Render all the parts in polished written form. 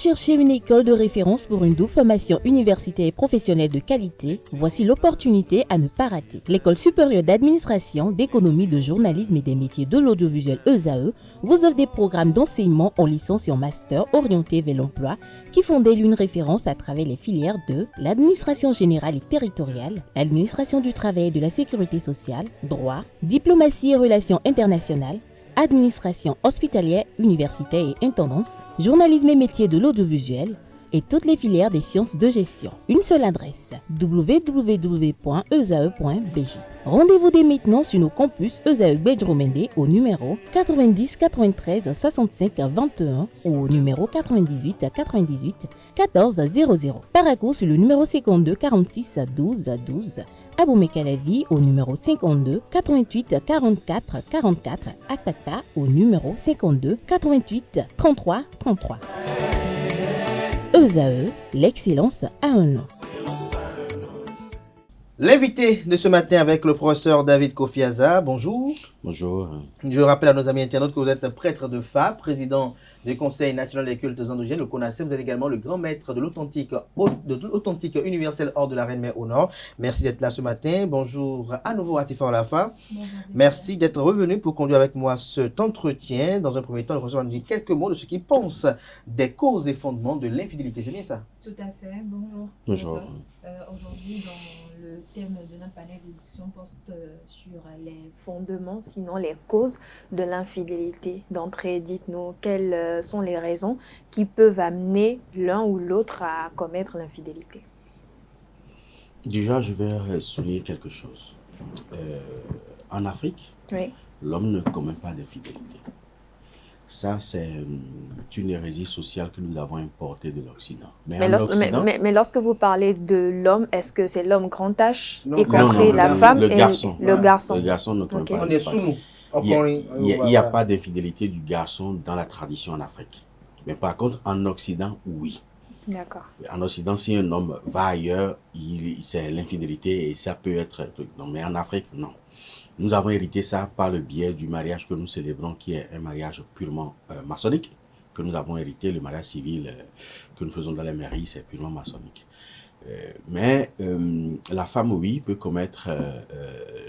cherchez une école de référence pour une double formation universitaire et professionnelle de qualité? Voici l'opportunité à ne pas rater. L'École supérieure d'administration, d'économie, de journalisme et des métiers de l'audiovisuel ESAE vous offre des programmes d'enseignement en licence et en master orientés vers l'emploi qui font d'elle une référence à travers les filières de l'administration générale et territoriale, l'administration du travail et de la sécurité sociale, droit, diplomatie et relations internationales, administration hospitalière, universitaire et intendance, journalisme et métiers de l'audiovisuel et toutes les filières des sciences de gestion. Une seule adresse, www.esae.bj. Rendez-vous dès maintenant sur nos campus ESAE Bedjromende au numéro 90 93 65 21 ou au numéro 98 98 14 00. Paracourt sur le numéro 52 46 12 12. Aboumé-Calavi au numéro 52 88 44 44. Akpaka au numéro 52 88 33 33. ESAE, l'excellence a un nom. L'invité de ce matin avec le professeur David Kofiaza, bonjour. Bonjour. Je rappelle à nos amis internautes que vous êtes prêtre de FA, président du Conseil national des cultes endogènes, le CONACEM. Vous êtes également le grand maître de l'authentique universel hors de la Reine-Mère au Nord. Merci d'être là ce matin. Bonjour à nouveau à Tifa Olafa. Merci d'être revenu pour conduire avec moi cet entretien. Dans un premier temps, le professeur va nous dire quelques mots de ce qu'il pense des causes et fondements de l'infidélité. C'est bien ça? Tout à fait. Bonjour. Bonjour. Aujourd'hui, dans le thème de notre panel de discussion, porte sur les fondements, sinon les causes de l'infidélité. D'entrée, dites-nous quelles sont les raisons qui peuvent amener l'un ou l'autre à commettre l'infidélité. Déjà, je vais souligner quelque chose. En Afrique, Oui. l'homme ne commet pas d'infidélité. Ça, c'est une hérésie sociale que nous avons importée de l'Occident. Mais lorsque vous parlez de l'homme, est-ce que c'est l'homme grand H, y Non, compris la femme le et garçon. le garçon? Le garçon ne commet Ok. pas On est sous nous. Il n'y a pas d'infidélité du garçon dans la tradition en Afrique. Mais par contre, en Occident, oui. D'accord. En Occident, si un homme va ailleurs, c'est l'infidélité et ça peut être... Non, mais en Afrique, non. Nous avons hérité ça par le biais du mariage que nous célébrons, qui est un mariage purement maçonnique, que nous avons hérité. Le mariage civil que nous faisons dans les mairies, c'est purement maçonnique. Mais la femme, oui, peut commettre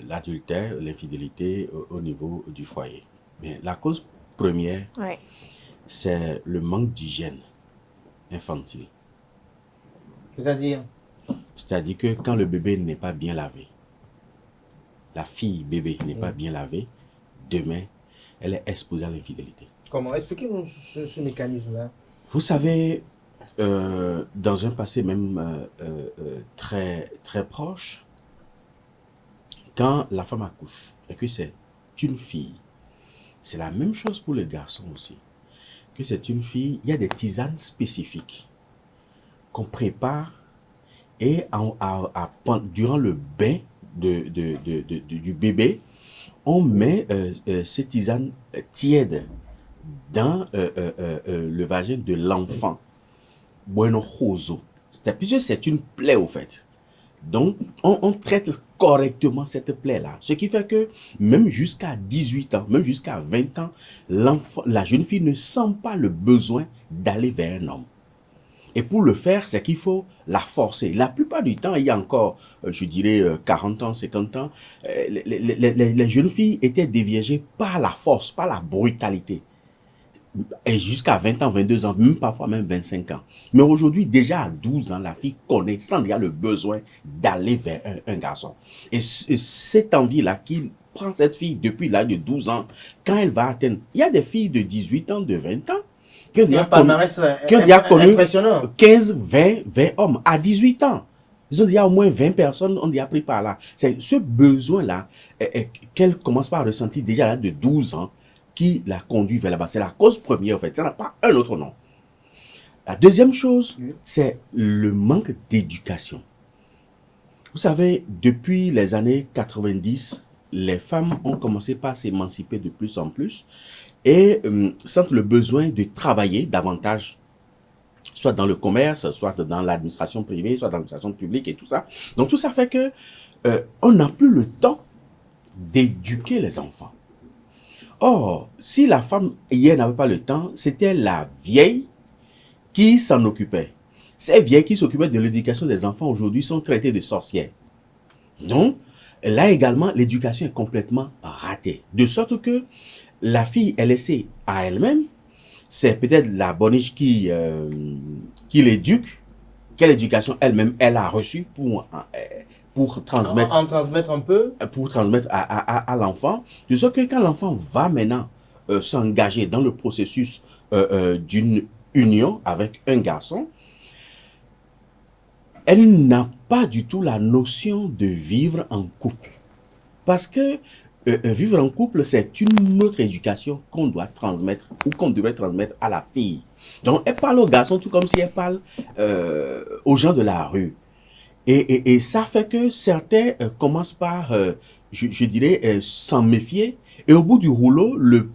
l'adultère, l'infidélité au niveau du foyer. Mais la cause première, Oui. c'est le manque d'hygiène infantile. C'est-à-dire? C'est-à-dire que quand le bébé n'est pas bien lavé, la fille bébé n'est pas bien lavée, demain, elle est exposée à l'infidélité. Comment? Expliquez-nous ce mécanisme-là. Vous savez, dans un passé même très, très proche, quand la femme accouche et que c'est une fille, c'est la même chose pour le garçon aussi. Que c'est une fille, il y a des tisanes spécifiques qu'on prépare et durant le bain du bébé, on met ces tisanes tièdes dans le vagin de l'enfant. Bueno joso. C'est une plaie au fait. Donc, on traite correctement cette plaie-là. Ce qui fait que même jusqu'à 18 ans, même jusqu'à 20 ans, la jeune fille ne sent pas le besoin d'aller vers un homme. Et pour le faire, c'est qu'il faut la forcer. La plupart du temps, il y a encore, je dirais, 40 ans, 50 ans, les jeunes filles étaient déviégées par la force, par la brutalité. Et jusqu'à 20 ans, 22 ans, même parfois même 25 ans. Mais aujourd'hui, déjà à 12 ans, la fille connaît, sent déjà le besoin d'aller vers un garçon. Et cette envie-là qui prend cette fille depuis l'âge de 12 ans, quand elle va atteindre, il y a des filles de 18 ans, de 20 ans, qui ont déjà connu 15, 20 hommes à 18 ans. Ils ont déjà au moins 20 personnes, ont déjà pris par là. C'est ce besoin-là qu'elle commence par ressentir déjà à l'âge de 12 ans qui la conduit vers là-bas. C'est la cause première, en fait. Ça n'a pas un autre nom. La deuxième chose, c'est le manque d'éducation. Vous savez, depuis les années 90, les femmes ont commencé par s'émanciper de plus en plus et sentent le besoin de travailler davantage, soit dans le commerce, soit dans l'administration privée, soit dans l'administration publique et tout ça. Donc tout ça fait que on n'a plus le temps d'éduquer les enfants. Or, si la femme hier n'avait pas le temps, c'était la vieille qui s'en occupaient. Ces vieilles qui s'occupaient de l'éducation des enfants aujourd'hui sont traitées de sorcières. Donc, là également, l'éducation est complètement ratée. De sorte que la fille est laissée à elle-même. C'est peut-être la boniche qui l'éduque. Quelle éducation elle-même elle a reçue pour transmettre, en transmettre un peu. Pour transmettre à l'enfant. De sorte que quand l'enfant va maintenant s'engager dans le processus d'une union avec un garçon, elle n'a pas du tout la notion de vivre en couple. Parce que vivre en couple, c'est une autre éducation qu'on doit transmettre ou qu'on devrait transmettre à la fille. Donc, elle parle aux garçons tout comme si elle parle aux gens de la rue. Et ça fait que certains commencent par, je dirais, s'en méfier. Et au bout du rouleau, le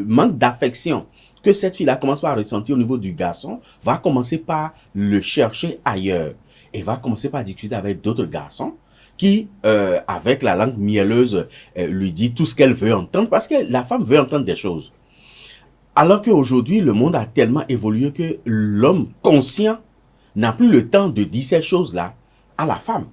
manque d'affection que cette fille-là commence par ressentir au niveau du garçon va commencer par le chercher ailleurs. Et va commencer par discuter avec d'autres garçons qui, avec la langue mielleuse, lui dit tout ce qu'elle veut entendre. Parce que la femme veut entendre des choses. Alors qu'aujourd'hui, le monde a tellement évolué que l'homme conscient n'a plus le temps de dire ces choses-là à la femme.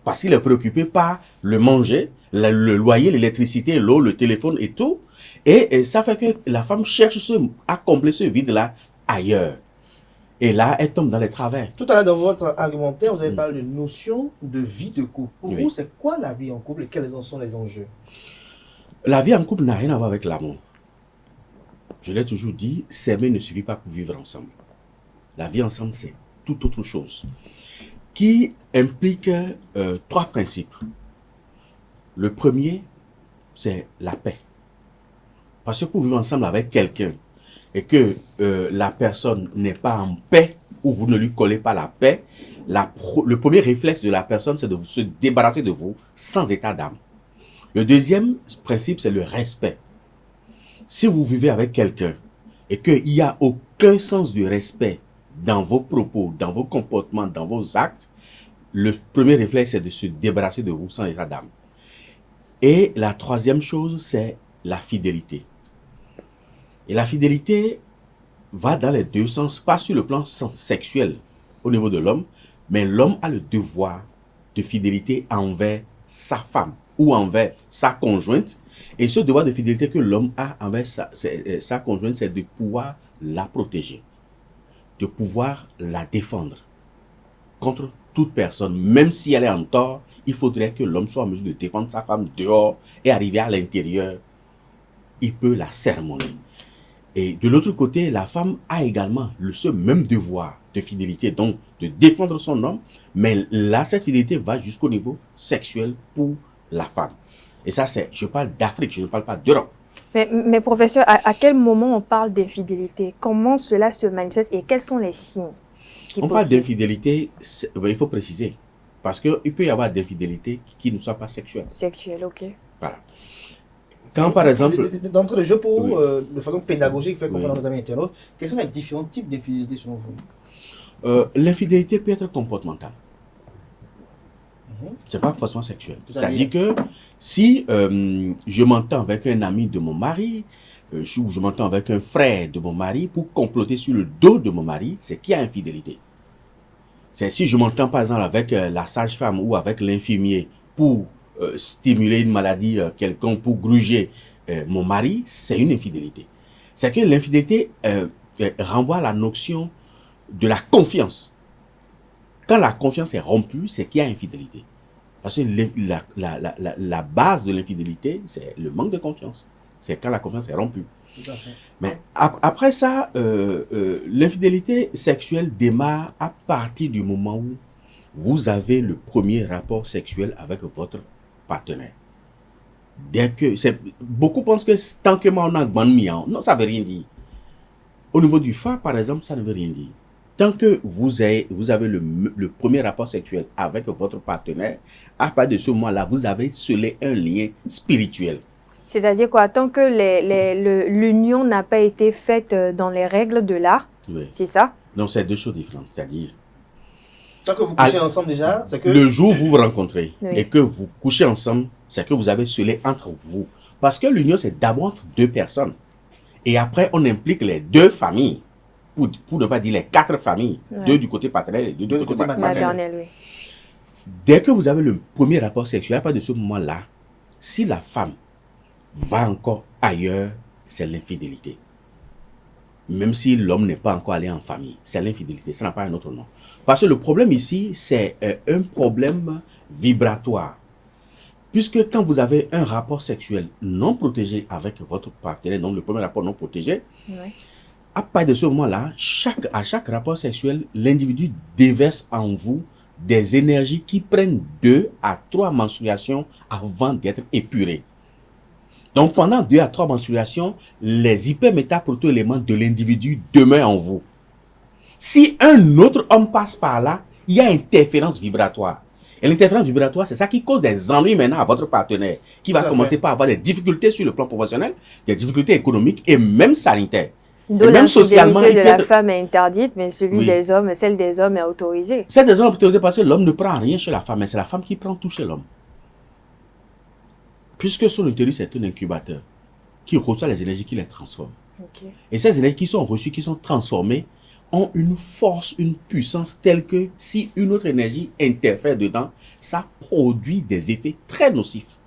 Parce qu'il est préoccupé par le manger, le loyer, l'électricité, l'eau, le téléphone et tout. Et ça fait que la femme cherche à combler ce vide-là ailleurs. Et là, elle tombe dans les travers. Tout à l'heure, dans votre argumentaire, vous avez parlé de notion de vie de couple. Pour Oui. vous, c'est quoi la vie en couple et quels en sont les enjeux? La vie en couple n'a rien à voir avec l'amour. Je l'ai toujours dit, s'aimer ne suffit pas pour vivre ensemble. La vie ensemble, c'est toute autre chose. Qui implique 3 principes. Le premier, c'est la paix. Parce que pour vivre ensemble avec quelqu'un et que la personne n'est pas en paix ou vous ne lui collez pas la paix, le premier réflexe de la personne, c'est de se débarrasser de vous sans état d'âme. Le deuxième principe, c'est le respect. Si vous vivez avec quelqu'un et qu'il n'y a aucun sens du respect dans vos propos, dans vos comportements, dans vos actes, le premier réflexe, c'est de se débarrasser de vous sans état d'âme. Et la troisième chose, c'est la fidélité. Et la fidélité va dans les deux sens, pas sur le plan sexuel au niveau de l'homme, mais l'homme a le devoir de fidélité envers sa femme ou envers sa conjointe. Et ce devoir de fidélité que l'homme a envers sa conjointe, c'est de pouvoir la protéger, de pouvoir la défendre contre toute personne. Même si elle est en tort, il faudrait que l'homme soit en mesure de défendre sa femme dehors et arriver à l'intérieur, il peut la sermonner. Et de l'autre côté, la femme a également ce même devoir de fidélité, donc de défendre son homme, mais là, cette fidélité va jusqu'au niveau sexuel pour la femme. Et ça, je parle d'Afrique, je ne parle pas d'Europe. Mais professeur, à quel moment on parle d'infidélité? Comment cela se manifeste et quels sont les signes? On parle d'infidélité, il faut préciser, parce qu'il peut y avoir d'infidélité qui ne soit pas sexuelle. Sexuelle, ok. Voilà. Quand par exemple... D'entrée de jeu pour, Oui. de façon pédagogique, faire comprendre Oui. à nos amis internautes, quels sont les différents types d'infidélité selon vous? L'infidélité peut être comportementale. Mhm. C'est pas forcément sexuel. C'est-à-dire C'est-à-dire que si je m'entends avec un ami de mon mari, ou je m'entends avec un frère de mon mari pour comploter sur le dos de mon mari, c'est qu'il y a infidélité. C'est si je m'entends par exemple avec la sage-femme ou avec l'infirmier pour stimuler une maladie quelconque, pour gruger mon mari, c'est une infidélité. C'est que l'infidélité renvoie à la notion de la confiance. Quand la confiance est rompue, c'est qu'il y a infidélité. Parce que la base de l'infidélité, c'est le manque de confiance. C'est quand la confiance est rompue. Tout à fait. Mais après ça, l'infidélité sexuelle démarre à partir du moment où vous avez le premier rapport sexuel avec votre partenaire. Dès que beaucoup pensent que tant que moi on a mian, non, ça ne veut rien dire. Au niveau du fa, par exemple, ça ne veut rien dire. Tant que vous avez le premier rapport sexuel avec votre partenaire, à partir de ce moment-là, vous avez scellé un lien spirituel. C'est-à-dire quoi? Tant que l'union n'a pas été faite dans les règles de l'art, Oui. c'est ça? Donc, c'est deux choses différentes. C'est-à-dire, Tant que vous couchez ensemble déjà, c'est que... le jour où vous vous rencontrez Oui. et que vous couchez ensemble, c'est que vous avez scellé entre vous. Parce que l'union, c'est d'abord entre deux personnes. Et après, on implique les deux familles. pour ne pas dire les 4 familles, Ouais. 2 du côté paternel et 2 du côté maternel. Maternelle, oui. Dès que vous avez le premier rapport sexuel, à partir de ce moment-là, si la femme va encore ailleurs, c'est l'infidélité. Même si l'homme n'est pas encore allé en famille, c'est l'infidélité, ça n'a pas un autre nom. Parce que le problème ici, c'est un problème vibratoire. Puisque quand vous avez un rapport sexuel non protégé avec votre partenaire, donc le premier rapport non protégé, Ouais. à partir de ce moment-là, à chaque rapport sexuel, l'individu déverse en vous des énergies qui prennent 2 à 3 menstruations avant d'être épurées. Donc, pendant 2 à 3 menstruations, les hypermétaproto-éléments de l'individu demeurent en vous. Si un autre homme passe par là, il y a interférence vibratoire. Et l'interférence vibratoire, c'est ça qui cause des ennuis maintenant à votre partenaire, qui va commencer par avoir des difficultés sur le plan professionnel, des difficultés économiques et même sanitaires. D'où Et même socialement, l'infidélité il de peut la être- femme est interdite, mais celle Oui. des hommes est autorisée. C'est des hommes autorisés parce que l'homme ne prend rien chez la femme, mais c'est la femme qui prend tout chez l'homme. Puisque son utérus est un incubateur qui reçoit les énergies qui les transforment. Ok. Et ces énergies qui sont reçues, qui sont transformées, ont une force, une puissance telle que si une autre énergie interfère dedans, ça produit des effets très nocifs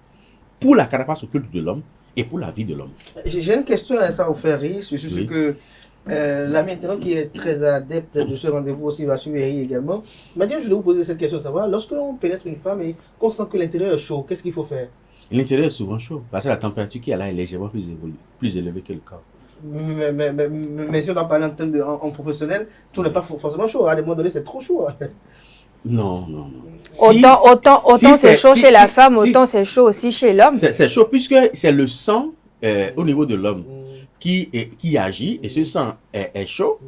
pour la carapace occulte de l'homme et pour la vie de l'homme. J'ai une question à ça vous faire rire sur ce Oui. que l'ami internaute qui est très adepte de ce rendez-vous aussi va suivre rire également. M'a dit, je vais vous poser cette question, savoir, lorsqu'on pénètre une femme et qu'on sent que l'intérieur est chaud, qu'est-ce qu'il faut faire? L'intérieur est souvent chaud parce que la température qui est là est légèrement plus élevée que le corps. Mais si on doit parler en termes en professionnel, tout n'est pas forcément chaud. À des moments donnés, c'est trop chaud. Non, non, non. Autant si c'est chaud si- chez la si- femme, si- autant c'est chaud aussi chez l'homme. C'est chaud puisque c'est le sang au niveau de l'homme qui agit et ce sang est chaud.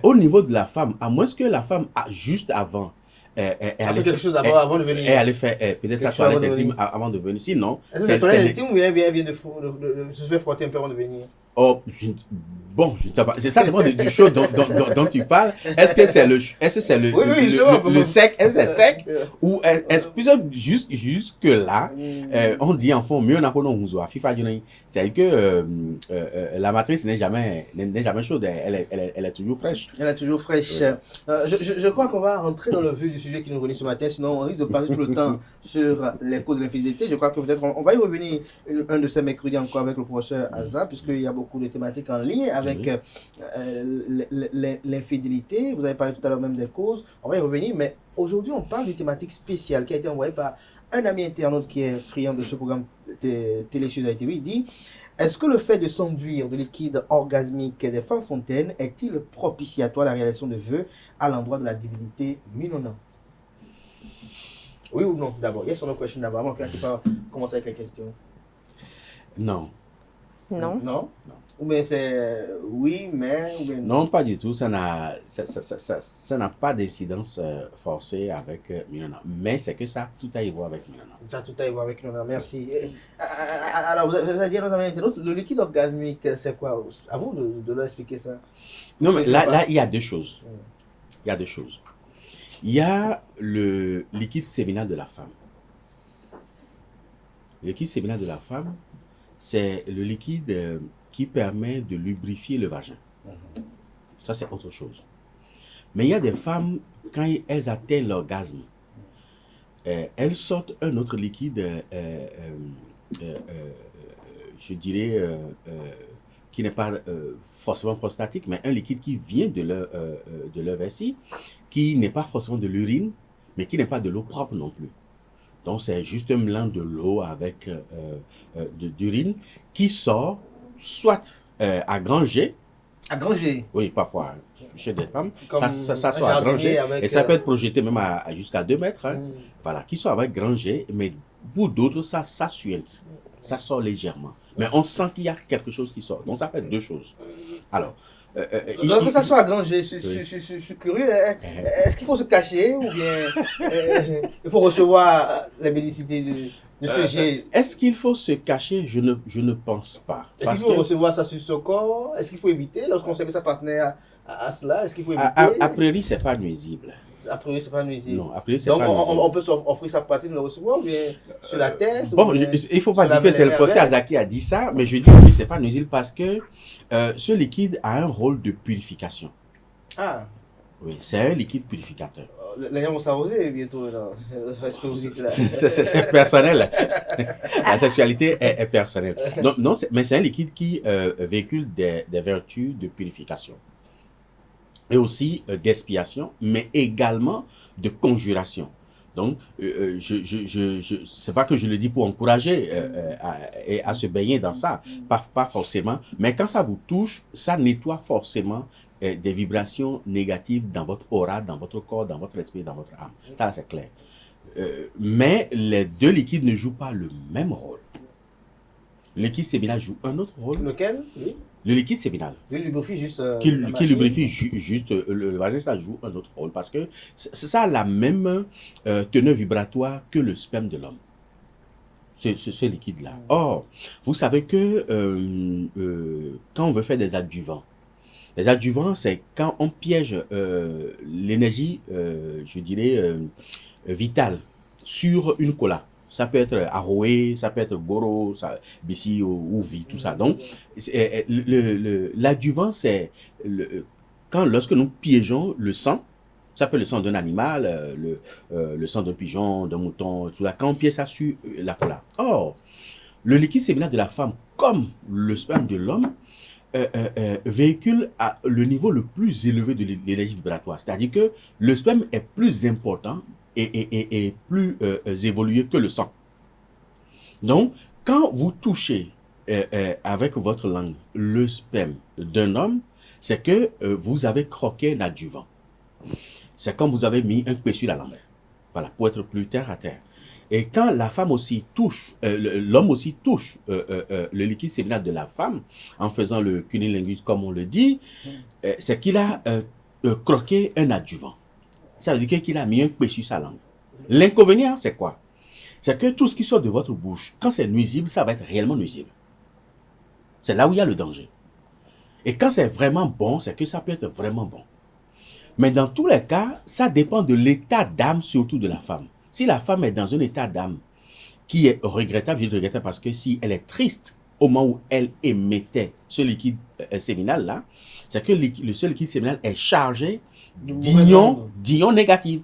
Au niveau de la femme, à moins que la femme, juste avant, Elle fait quelque chose d'abord avant de venir. elle allait faire peut-être sa Quelque chose avant toilette de intime venir. avant de venir. Sinon, Est-ce que c'est toilette intime ou bien elle vient de se faire frotter un peu avant de venir? oh, je ne sais pas. C'est ça dépend du chaud dont tu parles. Est-ce que c'est le Oui, justement, le sec, est-ce que c'est sec ou est-ce que jusque là on dit en fond mieux n'a pas non FIFA c'est que la matrice n'est jamais chaude, elle est toujours fraîche. Elle est toujours fraîche. Je crois qu'on va rentrer dans le vif du sujet qui nous réunit ce matin, sinon on risque de passer tout le temps sur les causes de l'infidélité. Je crois que peut-être on va y revenir un de ces mercredis encore avec le professeur Aza, puisqu'il y a beaucoup de thématiques en lien avec l'infidélité. Vous avez parlé tout à l'heure même des causes. On va y revenir, mais aujourd'hui on parle d'une thématique spéciale qui a été envoyée par un ami internaute qui est friand de ce programme télé sur ITV. Il dit: est-ce que le fait de s'enduire de liquide orgasmique des femmes fontaines est-il propitiatoire à la réalisation de vœux à l'endroit de la divinité Minona? Oui ou non d'abord? Yes or no question d'abord, avant qu'on pas commencer avec les questions. Non. Non. Non? Ou bien c'est oui, mais ou bien Non, pas du tout. Ça n'a pas d'incidence forcée avec Minona. Mais c'est que ça a tout à y voir avec Minona. Ça a tout à y voir avec Minona, merci. Alors, vous allez dire notre ami internaute, le liquide orgasmique, c'est quoi? À vous de leur expliquer ça. Non, mais là, il y a deux choses. Il y a deux choses. Il y a le liquide séminal de la femme. Le liquide séminal de la femme, c'est le liquide qui permet de lubrifier le vagin. Ça, c'est autre chose. Mais il y a des femmes, quand elles atteignent l'orgasme, elles sortent un autre liquide, je dirais, qui n'est pas forcément prostatique, mais un liquide qui vient de leur vessie, qui n'est pas forcément de l'urine, mais qui n'est pas de l'eau propre non plus. Donc, c'est juste un mélange de l'eau avec d'urine qui sort soit à granger. À granger. Oui, parfois, chez des femmes, Comme ça un sort à jardinier granger. avec, Et ça peut être projeté même jusqu'à 2 mètres. Hein. Mm. Voilà, qui sort avec granger, mais pour d'autres, ça suinte. Ça sort légèrement. Mais on sent qu'il y a quelque chose qui sort. Donc, ça fait deux choses. Alors, Lorsque ça soit à granger, je suis curieux. Est-ce qu'il faut se cacher ou bien il faut recevoir la bénédicité de ce jet? est-ce qu'il faut se cacher? Je ne pense pas. Est-ce Parce qu'il faut que, recevoir ça sur son corps? Est-ce qu'il faut éviter lorsqu'on sait que sa partenaire a cela? Est-ce qu'il faut éviter? a priori, ce n'est pas nuisible. A priori, c'est pas nuisible. Non, a priori, c'est Donc, pas nuisible. on peut s'offrir sa poitrine, le recevoir, ou bien sur la tête. Bon, ou bien il ne faut pas sur la dire que c'est le main professeur inverse. Azaki a dit ça, mais je dis que c'est pas nuisible parce que ce liquide a un rôle de purification. Ah, Oui, c'est un liquide purificateur. les gens vont s'arroser bientôt. Là. Est-ce que vous dites là? C'est personnel. La sexualité est personnelle. Non, mais c'est un liquide qui véhicule des vertus de purification. Et aussi d'expiation, mais également de conjuration. Donc, c'est pas que je le dis pour encourager à se baigner dans ça, pas forcément, mais quand ça vous touche, ça nettoie forcément des vibrations négatives dans votre aura, dans votre corps, dans votre esprit, dans votre âme. Ça, c'est clair. Mais les deux liquides ne jouent pas le même rôle. Le liquide séminal joue un autre rôle. Lequel? Oui. Le liquide séminal. Lui lubrifie juste. Qui la machine. lubrifie juste le vagin, ça joue un autre rôle parce que ça a la même teneur vibratoire que le sperme de l'homme. Ce liquide-là. Or, vous savez que quand on veut faire des adjuvants, les adjuvants, c'est quand on piège l'énergie, je dirais, vitale sur une cola. Ça peut être Aroé, ça peut être Goro, Bissi ou Vi, tout ça. Donc, l'adjuvant, c'est lorsque nous piégeons le sang, ça peut être le sang d'un animal, le sang d'un pigeon, d'un mouton, tout ça. Quand on piège ça sur la cola. Or, le liquide séminal de la femme, comme le sperme de l'homme, véhicule à le niveau le plus élevé de l'énergie vibratoire. C'est-à-dire que le sperme est plus important et plus évolué que le sang. Donc, quand vous touchez avec votre langue le sperme d'un homme, c'est que vous avez croqué un adjuvant. C'est comme vous avez mis un peu sur la langue. Voilà, pour être plus terre à terre. Et quand la femme aussi touche, l'homme aussi touche le liquide séminal de la femme, en faisant le cunnilingus comme on le dit, c'est qu'il a croqué un adjuvant. Ça veut dire qu'il a mis un peu sur sa langue. L'inconvénient, c'est quoi? C'est que tout ce qui sort de votre bouche, quand c'est nuisible, ça va être réellement nuisible. C'est là où il y a le danger. Et quand c'est vraiment bon, c'est que ça peut être vraiment bon. Mais dans tous les cas, ça dépend de l'état d'âme, surtout de la femme. Si la femme est dans un état d'âme qui est regrettable, je dis regrettable parce que si elle est triste au moment où elle émettait ce liquide séminal-là, c'est que le seul liquide séminal est chargé d'ions négatifs.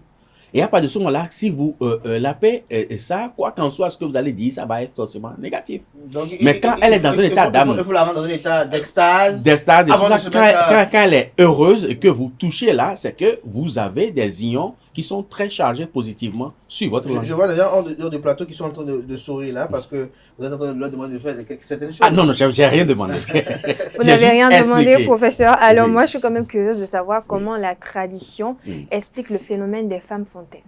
Et à partir de ce moment-là, si vous lapez ça, quoi qu'en soit ce que vous allez dire, ça va être forcément négatif. Donc, mais quand elle est dans un état d'âme, il faut la rendre dans un état d'extase. D'extase, et tout ça, quand quand elle est heureuse et que vous touchez là, c'est que vous avez des ions qui sont très chargés positivement sur votre langue. Je vois des gens hors de plateau qui sont en train de sourire là parce que vous êtes en train de leur demander de faire certaines choses. Ah non, j'ai rien demandé. Vous n'avez rien demandé, expliqué. professeur. Alors Oui. moi, je suis quand même curieuse de savoir comment la tradition Oui. explique le phénomène des femmes fontaines.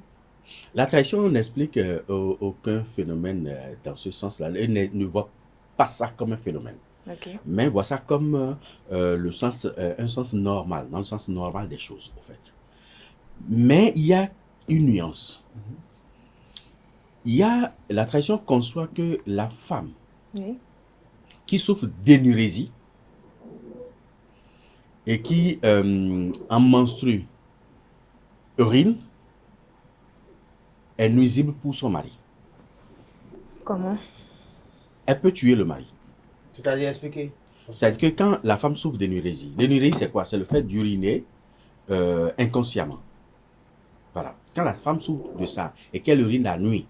La tradition n'explique aucun phénomène dans ce sens-là. Elle ne voit pas ça comme un phénomène. Okay. Mais voit ça comme un sens normal, dans le sens normal des choses, en fait. Mais il y a une nuance. La tradition conçoit que la femme Oui. qui souffre d'énurésie et qui, en menstrue, urine, est nuisible pour son mari. Comment? Elle peut tuer le mari. C'est-à-dire expliquer. C'est-à-dire que quand la femme souffre d'énurésie, l'énurésie c'est quoi? C'est le fait d'uriner inconsciemment. Voilà. Quand la femme souffre de ça et qu'elle urine la nuit,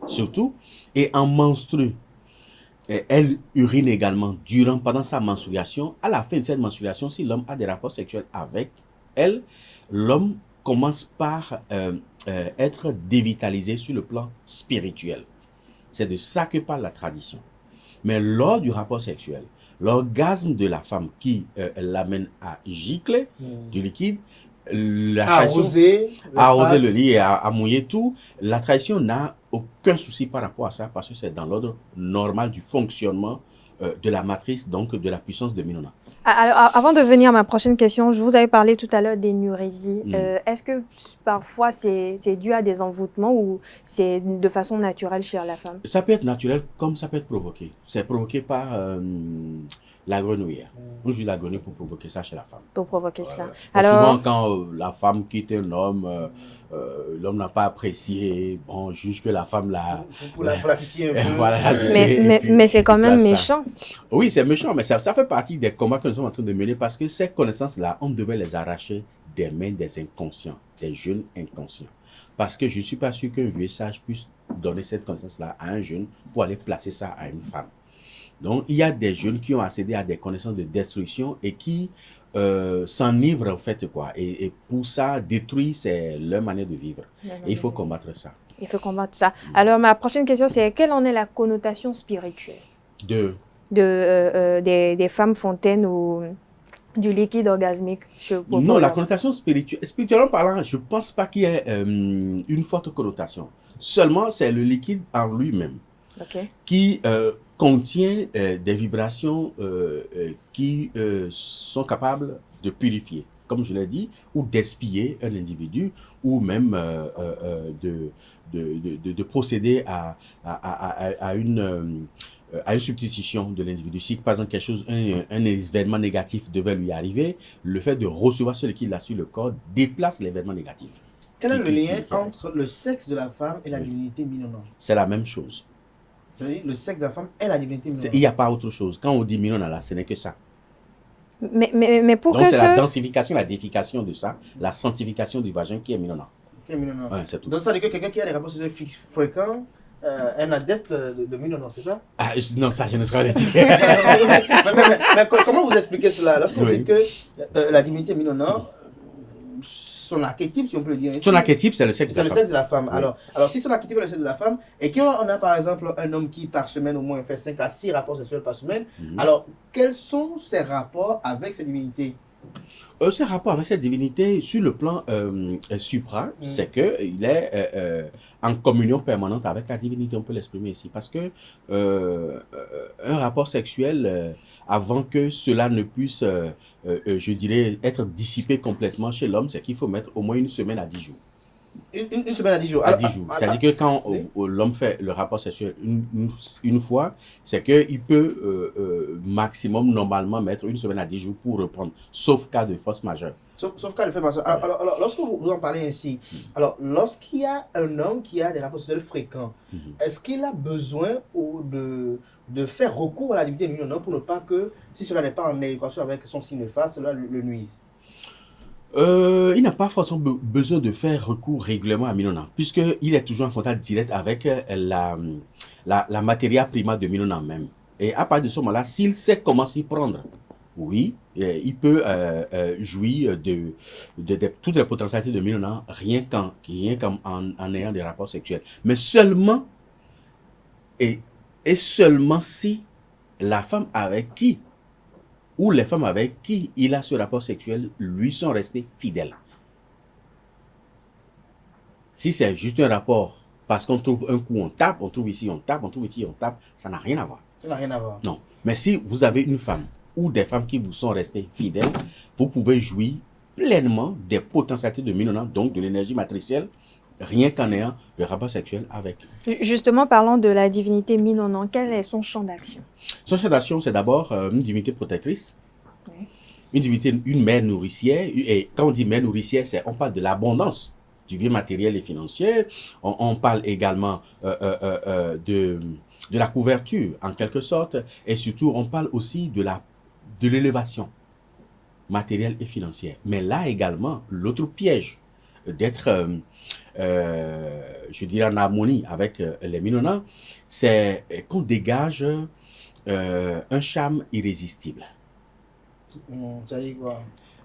surtout, et en menstrue, elle urine également pendant sa menstruation. À la fin de cette menstruation, si l'homme a des rapports sexuels avec elle, l'homme commence par être dévitalisé sur le plan spirituel. C'est de ça que parle la tradition. Mais lors du rapport sexuel, l'orgasme de la femme qui l'amène à gicler du liquide, arroser le lit et à mouiller tout, la tradition n'a aucun souci par rapport à ça parce que c'est dans l'ordre normal du fonctionnement de la matrice, donc de la puissance de Minona. Alors, avant de venir à ma prochaine question, je vous avais parlé tout à l'heure d'énurésie. Est-ce que parfois c'est dû à des envoûtements ou c'est de façon naturelle chez la femme? Ça peut être naturel comme ça peut être provoqué. C'est provoqué par La grenouille. On utilise la grenouille pour provoquer ça chez la femme. Pour provoquer cela. Donc, Alors, souvent, quand la femme quitte un homme, l'homme n'a pas apprécié, bon, juge que la femme l'a... Pour la titiller un peu. Voilà, mais c'est quand même ça. méchant. Oui, c'est méchant, mais ça fait partie des combats que nous sommes en train de mener parce que ces connaissances-là, on devait les arracher des mains des inconscients, des jeunes inconscients. Parce que je ne suis pas sûr qu'un vieux sage puisse donner cette connaissance-là à un jeune pour aller placer ça à une femme. Donc, il y a des jeunes qui ont accédé à des connaissances de destruction et qui s'enivrent en fait, quoi. Et pour ça, détruire, c'est leur manière de vivre. Et il faut combattre ça. Il faut combattre ça. Alors, ma prochaine question, c'est quelle en est la connotation spirituelle des femmes fontaines ou du liquide orgasmique? Non, la connotation spirituellement parlant, je ne pense pas qu'il y ait une forte connotation. Seulement, c'est le liquide en lui-même qui contient des vibrations qui sont capables de purifier, comme je l'ai dit, ou d'expier un individu, ou même de procéder à une substitution de l'individu. Si par exemple un événement négatif devait lui arriver, le fait de recevoir ce liquide-là sur le corps déplace l'événement négatif. Quel est le lien entre le sexe de la femme et la divinité Minonna? C'est la même chose. C'est-à-dire le sexe de la femme et la divinité Minonna. Il n'y a pas autre chose. Quand on dit Minonna, là, ce n'est que ça. Mais pour donc que c'est la densification, la déification de ça, la sanctification du vagin qui est Minonna. Ouais, c'est tout. Donc ça veut dire que quelqu'un qui a des rapports sexuels fréquents, un adepte de Minonna, c'est ça? Non, ça je ne saurais le dire. mais comment vous expliquez cela? Lorsqu'on dit que la divinité Minonna, son archétype, si on peut le dire. Son archétype, c'est le sexe de la femme. C'est le sexe de la femme. Oui. Alors, si son archétype est le sexe de la femme, et qu'on a par exemple un homme qui par semaine au moins fait 5 à 6 rapports sexuels par semaine, alors quels sont ses rapports avec cette divinité? Ses rapports avec cette divinité, sur le plan supra, c'est qu'il est en communion permanente avec la divinité, on peut l'exprimer ici. Parce que un rapport sexuel, avant que cela ne puisse, je dirais, être dissipé complètement chez l'homme, c'est qu'il faut mettre au moins une semaine à 10 jours. Une semaine à 10 jours. À 10 jours. C'est-à-dire que quand l'homme fait le rapport sexuel une fois, c'est qu'il peut maximum normalement mettre une semaine à 10 jours pour reprendre, sauf cas de force majeure. Sauf cas de force majeure. Alors lorsque vous en parlez ainsi, alors lorsqu'il y a un homme qui a des rapports sexuels fréquents, est-ce qu'il a besoin de faire recours à la divinité Minonna pour ne pas que, si cela n'est pas en équation avec son signe phase, cela le nuise? Il n'a pas forcément besoin de faire recours régulièrement à Minonna, puisqu'il est toujours en contact direct avec la matière prima de Minonna même. Et à partir de ce moment-là, s'il sait comment s'y prendre, oui, il peut jouir de toutes les potentialités de Minonna rien qu'en ayant des rapports sexuels. Mais seulement, et seulement si la femme avec qui ou les femmes avec qui il a ce rapport sexuel lui sont restées fidèles. Si c'est juste un rapport, parce qu'on trouve un coup, on tape, on trouve ici, on tape, on trouve ici, on tape, ça n'a rien à voir. Ça n'a rien à voir. Non. Mais si vous avez une femme ou des femmes qui vous sont restées fidèles, vous pouvez jouir pleinement des potentialités de Minonna, donc de l'énergie matricielle, rien qu'en ayant le rapport sexuel avec. Justement, parlant de la divinité Minonna, quel est son champ d'action? Son champ d'action, c'est d'abord une divinité protectrice, une divinité, une mère nourricière. Et quand on dit mère nourricière, on parle de l'abondance du bien matériel et financier. On parle également de la couverture, en quelque sorte. Et surtout, on parle aussi de l'élévation matérielle et financière. Mais là également, l'autre piège d'être, je dirais, en harmonie avec les Minonna, c'est qu'on dégage un charme irrésistible. C'est-à-dire quoi?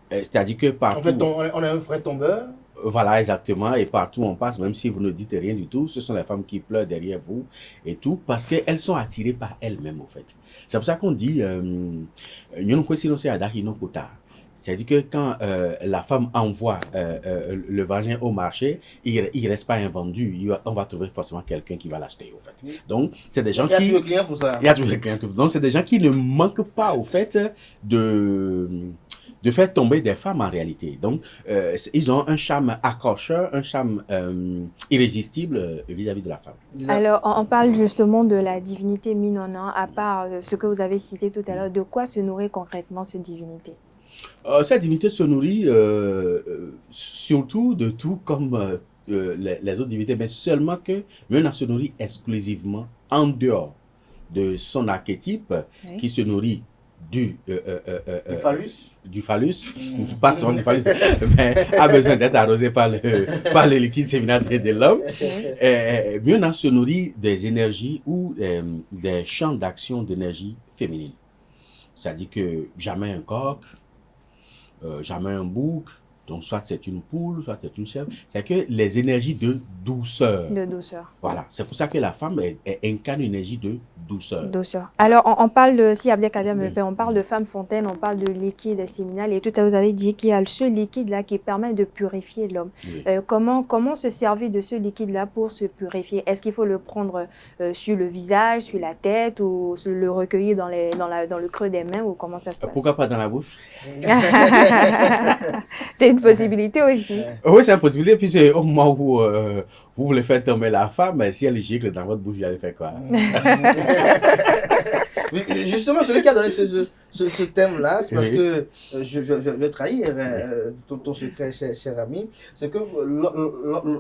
C'est-à-dire que partout... En fait, on est un vrai tombeur. Voilà, exactement. Et partout on passe, même si vous ne dites rien du tout, ce sont les femmes qui pleurent derrière vous et tout, parce qu'elles sont attirées par elles-mêmes, en fait. C'est pour ça qu'on dit... C'est-à-dire que quand la femme envoie le vagin au marché, il ne reste pas invendu. On va trouver forcément quelqu'un qui va l'acheter, au fait. Donc, c'est des gens qui... Il y a toujours client pour ça. Il y a toujours client. Donc, c'est des gens qui ne manquent pas, au fait, de de faire tomber des femmes en réalité. Donc, ils ont un charme accrocheur, un charme irrésistible vis-à-vis de la femme. Alors, on parle justement de la divinité Minona, à part ce que vous avez cité tout à l'heure. De quoi se nourrit concrètement cette divinité? Cette divinité se nourrit surtout de tout comme les autres divinités, mais seulement que Minona se nourrit exclusivement en dehors de son archétype qui se nourrit du phallus. Du phallus, pas seulement du phallus, mais a besoin d'être arrosé par le liquide séminal de l'homme. Minona se nourrit des énergies ou des champs d'action d'énergie féminine. C'est-à-dire que jamais un coq, jamais un bouc, donc soit c'est une poule, soit c'est une chèvre. C'est que les énergies de douceur. De douceur. Voilà, c'est pour ça que la femme incarne une énergie de douceur. Douceur. Alors, on parle de, si Abdelkader me le fait, on parle de femme fontaine, on parle de liquide séminal, et tout à l'heure vous avez dit qu'il y a ce liquide-là qui permet de purifier l'homme. Oui. Comment se servir de ce liquide-là pour se purifier? Est-ce qu'il faut le prendre sur le visage, sur la tête, ou le recueillir dans le creux des mains, ou comment ça se passe? Pourquoi pas dans la bouche? C'est une possibilité aussi. Oui, c'est une possibilité. Puis c'est au moment où vous voulez faire tomber la femme, si elle gicle dans votre bouche, vous allez faire quoi? Justement, celui qui a donné ce thème-là, c'est parce que je vais trahir ton secret, cher ami. C'est que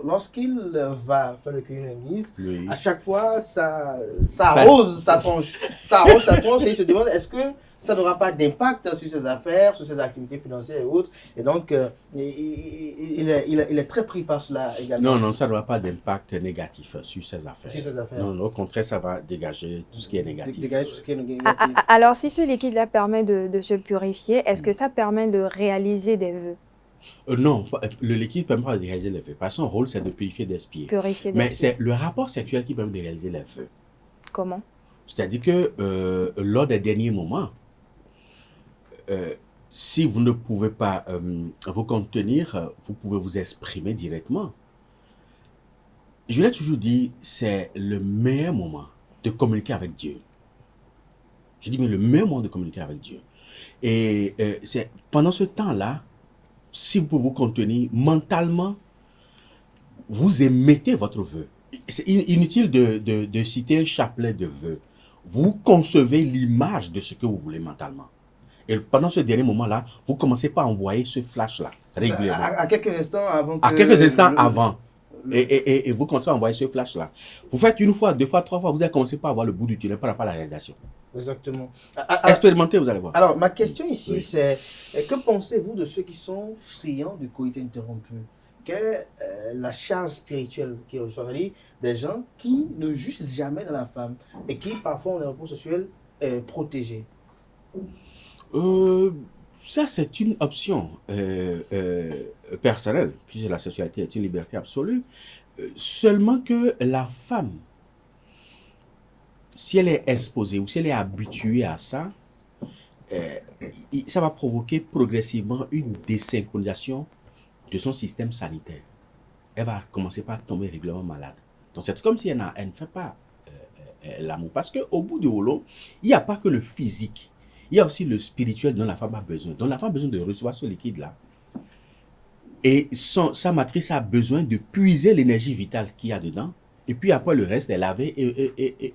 lorsqu'il va faire le cunnilingus, à chaque fois, ça arrose sa tronche. Ça arrose sa tronche et il se demande est-ce que ça n'aura pas d'impact sur ses affaires, sur ses activités financières et autres. Et donc, il est très pris par cela également. Non, ça n'aura pas d'impact négatif sur ses affaires. Sur ses affaires. Non, au contraire, ça va dégager tout ce qui est négatif. Dégager tout ce qui est négatif. Alors, si ce liquide-là permet de se purifier, est-ce que ça permet de réaliser des vœux? Non, le liquide ne permet pas de réaliser les vœux. Parce que son rôle, c'est de purifier d'esprit. Purifier Mais d'esprit. c'est le rapport sexuel qui permet de réaliser les vœux. Comment? C'est-à-dire que lors des derniers moments, si vous ne pouvez pas vous contenir, vous pouvez vous exprimer directement. Je l'ai toujours dit, c'est le meilleur moment de communiquer avec Dieu. Je dis, mais le meilleur moment de communiquer avec Dieu. Et c'est pendant ce temps-là, si vous pouvez vous contenir mentalement, vous émettez votre vœu. C'est inutile de citer un chapelet de vœux. Vous concevez l'image de ce que vous voulez mentalement. Et pendant ce dernier moment-là, vous commencez par envoyer ce flash-là régulièrement. À quelques instants avant. À quelques instants avant. Et vous commencez à envoyer ce flash-là. Vous faites une fois, deux fois, trois fois, vous allez commencer par avoir le bout du tunnel par rapport à la réalisation. Exactement. Expérimentez, vous allez voir. Alors, ma question ici, c'est que pensez-vous de ceux qui sont friands du coït interrompu? Quelle est la charge spirituelle qui reçoivent des gens qui ne jugent jamais dans la femme et qui parfois ont des rapports sexuels protégés? Ça, c'est une option personnelle, puisque la sexualité est une liberté absolue. Seulement que la femme, si elle est exposée ou si elle est habituée à ça, ça va provoquer progressivement une désynchronisation de son système sanitaire. Elle va commencer par tomber régulièrement malade. Donc, c'est comme si elle ne fait pas l'amour. Parce qu'au bout du rouleau, il n'y a pas que le physique. Il y a aussi le spirituel dont la femme a besoin. Donc la femme a besoin de recevoir ce liquide-là. Et sa matrice a besoin de puiser l'énergie vitale qu'il y a dedans. Et puis après, le reste est lavé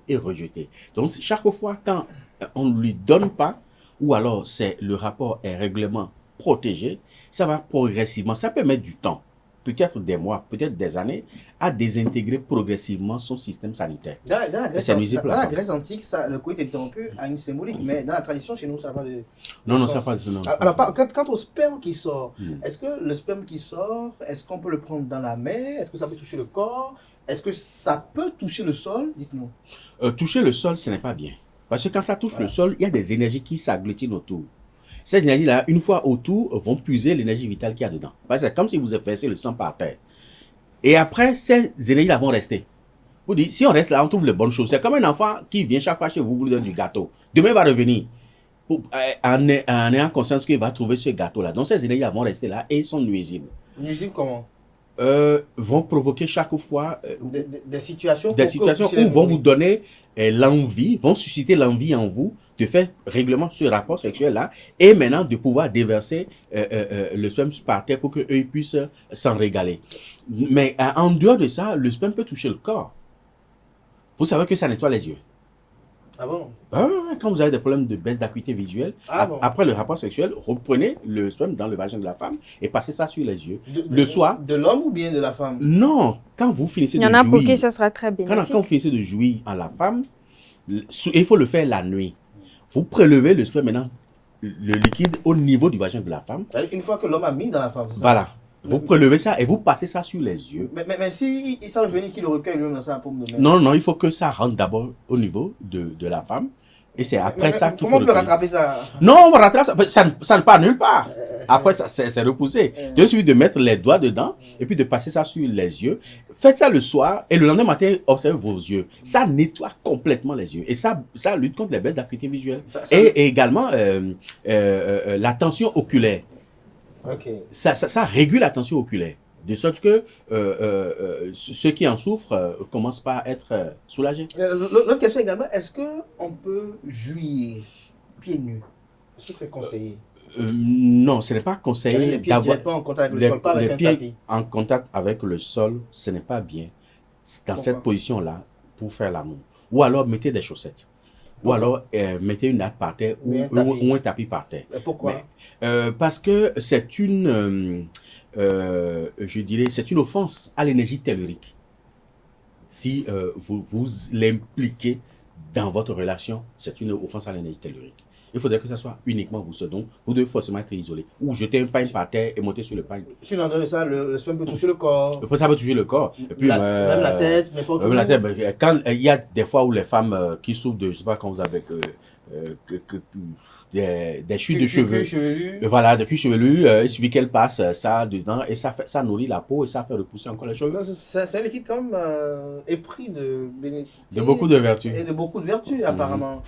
et rejeté. Donc chaque fois quand on ne lui donne pas, ou alors le rapport est règlement protégé, ça va progressivement, ça peut mettre du temps. Peut-être des mois, peut-être des années, à désintégrer progressivement son système sanitaire. Dans la Grèce antique, le coït interrompu a une symbolique, mais dans la tradition, chez nous, ça n'a pas de Non, sens. ça n'a pas de sens. Alors, quant au sperme qui sort, est-ce que le sperme qui sort, est-ce qu'on peut le prendre dans la main? Est-ce que ça peut toucher le corps? Est-ce que ça peut toucher le sol? Dites-nous. Toucher le sol, ce n'est pas bien. Parce que quand ça touche le sol, il y a des énergies qui s'agglutinent autour. Ces énergies-là, une fois autour, vont puiser l'énergie vitale qu'il y a dedans. C'est comme si vous avez versé le sang par terre. Et après, ces énergies-là vont rester. Vous dites, si on reste là, on trouve les bonnes choses. C'est comme un enfant qui vient chaque fois chez vous, vous lui donne du gâteau. Demain, il va revenir en ayant conscience qu'il va trouver ce gâteau-là. Donc, ces énergies vont rester là et ils sont nuisibles. Nuisibles comment? vont provoquer chaque fois des situations, des situations où vont vous donner l'envie, vont susciter l'envie en vous de faire règlement ce rapport sexuel-là et maintenant de pouvoir déverser le sperme par terre pour qu'eux puissent s'en régaler. Mais en dehors de ça, le sperme peut toucher le corps. Vous savez que ça nettoie les yeux. Ah bon? Quand vous avez des problèmes de baisse d'acuité visuelle, Bon. après le rapport sexuel, reprenez le sperme dans le vagin de la femme et passez ça sur les yeux. Le soir. De l'homme ou bien de la femme? Non, quand vous finissez de jouir. Il y en a pour qui ça sera très bénéfique. Quand vous finissez de jouir en la femme, il faut le faire la nuit. Vous prélevez le sperme maintenant, le liquide au niveau du vagin de la femme. Une fois que l'homme a mis dans la femme. Voilà. Vous prélevez ça et vous passez ça sur les yeux. Mais si il s'en venir qu'il le recueille lui-même dans sa paume de main. Non, il faut que ça rentre d'abord au niveau de la femme. Et c'est après ça qu'il faut. Comment on peut rattraper ça? Non, on rattrape ça. Ça ne part nulle part. Après, c'est repoussé. Il suffit de mettre les doigts dedans et puis de passer ça sur les yeux. Faites ça le soir et le lendemain matin, observez vos yeux. Ça nettoie complètement les yeux. Et ça lutte contre les baisses d'acuité visuelle. Et également la tension oculaire. Okay. Ça régule la tension oculaire. De sorte que ceux qui en souffrent commencent par être soulagés. L'autre question également, est-ce qu'on peut jouir pieds nus? Est-ce que c'est conseillé? Non, ce n'est pas conseillé d'avoir en contact avec le sol, pas avec un tapis. En contact avec le sol, ce n'est pas bien. Dans cette position-là, pour faire l'amour. Ou alors mettez des chaussettes. Ou alors mettez une natte par terre ou un tapis par terre. Mais pourquoi? Parce que c'est une, je dirais, c'est une offense à l'énergie tellurique. Si vous l'impliquez dans votre relation, c'est une offense à l'énergie tellurique. Il faudrait que ça soit uniquement vous seul. Donc, vous devez forcément être isolé. Ou jeter un pain par terre et monter sur le pain. Si on donne ça, le sperme peut toucher le corps. Ça peut toucher le corps. Et puis, même la tête, n'importe où. Même la tête. Quand il y a des fois où les femmes qui souffrent de, je ne sais pas quand vous avez des chutes de cheveux. Voilà, des culs chevelus. Il suffit qu'elles passent ça dedans et ça nourrit la peau et ça fait repousser encore les cheveux. C'est un liquide comme épris de bénéficité. De beaucoup de vertus. Et de beaucoup de vertus, apparemment.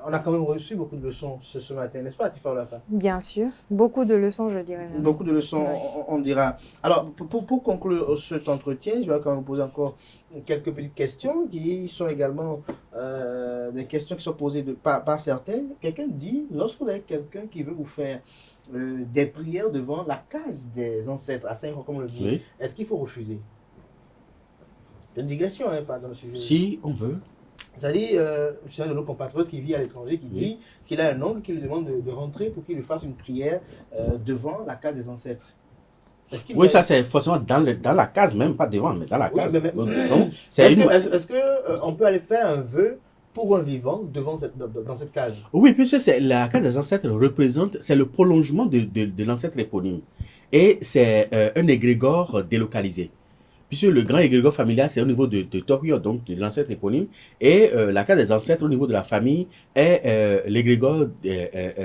On a quand même reçu beaucoup de leçons ce matin, n'est-ce pas, Tifa Olafa? Bien sûr. Beaucoup de leçons, je dirais même. Beaucoup de leçons, on dira. Alors, pour conclure cet entretien, je vais quand même vous poser encore quelques petites questions qui sont également des questions qui sont posées par certains. Quelqu'un dit, lorsque vous avez quelqu'un qui veut vous faire des prières devant la case des ancêtres, à Saint-Roch, comme on le dit, oui. Est-ce qu'il faut refuser? C'est une digression, hein, pas dans le sujet. Si on veut. C'est-à-dire, c'est un de nos compatriotes qui vit à l'étranger qui dit qu'il a un oncle qui lui demande de rentrer pour qu'il lui fasse une prière devant la case des ancêtres. Oui, ça c'est forcément dans la case, même pas devant, mais dans la case. Est-ce qu'on peut aller faire un vœu pour un vivant dans cette case? Oui, puisque la case des ancêtres représente, c'est le prolongement de l'ancêtre éponyme. Et c'est un égrégore délocalisé. Puisque le grand égrégore familial, c'est au niveau de Torio, donc de l'ancêtre éponyme, et la case des ancêtres au niveau de la famille est l'égrégore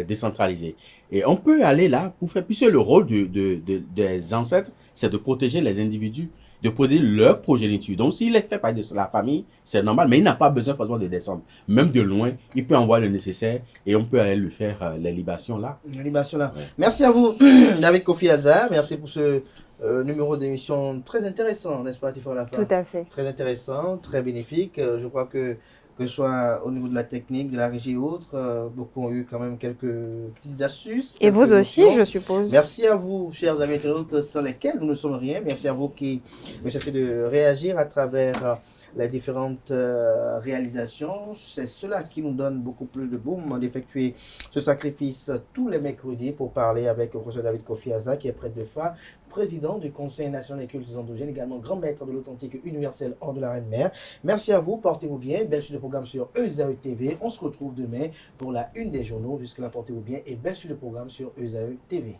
décentralisé. Et on peut aller là pour faire, puisque le rôle des ancêtres, c'est de protéger les individus, de protéger leur progéniture. Donc s'il est fait par de la famille, c'est normal, mais il n'a pas besoin forcément de descendre. Même de loin, il peut envoyer le nécessaire et on peut aller lui faire les libations là. Les libations là. Ouais. Merci à vous, David Kofi Azar. Merci pour ce numéro d'émission très intéressant, n'est-ce pas, Tifa Olafa? Tout à fait. Très intéressant, très bénéfique. Je crois que ce soit au niveau de la technique, de la régie et autres, beaucoup ont eu quand même quelques petites astuces. Et vous aussi, je suppose. Merci à vous, chers amis internautes, sans lesquels nous ne sommes rien. Merci à vous qui essaient de réagir à travers les différentes réalisations. C'est cela qui nous donne beaucoup plus de boom d'effectuer ce sacrifice tous les mercredis pour parler avec le professeur David Kofi Azar, qui est prêtre de foi, président du Conseil national des cultes endogènes, également grand maître de l'authentique universel hors de la Reine-Mère. Merci à vous, portez-vous bien. Belle suite de programme sur ESAE TV. On se retrouve demain pour la une des journaux. Jusque-là, portez-vous bien et belle suite de programme sur ESAE TV.